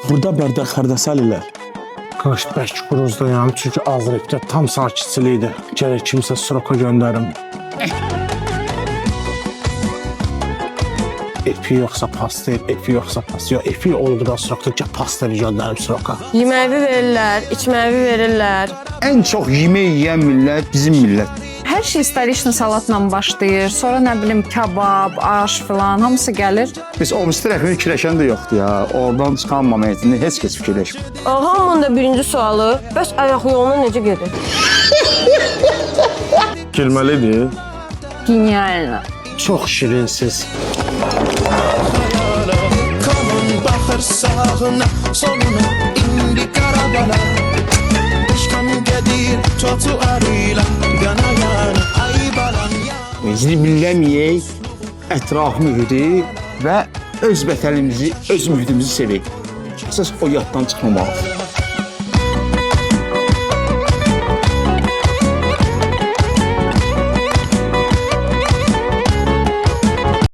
Burada bərdə xərdəsəl ilər. Qaş bərk quruzdayam, çünki Azrəqdə tam sakitçilikdir. Gərək kimsə Sroka göndərim. Epi yoxsa pastel, epi yoxsa pastel. Epi olduqdan Srokda pasteli göndərim Sroka. Yeməyi verirlər, içməyi verirlər. Ən çox yemək yeyən millət bizim millət. Hər şey istarişli salatla başlayır. Sonra nə bilim kabab, aş filan hamısı gəlir. Biz o tərəfini fikirləşən də yoxdur ya. Oradan çıxan momentini heç kəs fikirləşmir. Hamının da birinci sualı, bəs ayaq yoluna necə gedir? Girməlidir. Genial. Çox şirinsiz. Kalan baxır sağına, soluna, indi Qarabala. Eşqam gedir, çotu arıyla, qana yana, ay balan ya. Zilləməyək, ətraf mühiti və öz vətənimizi, öz mühitimizi sevək. Əsas o yaddan çıxmamalı.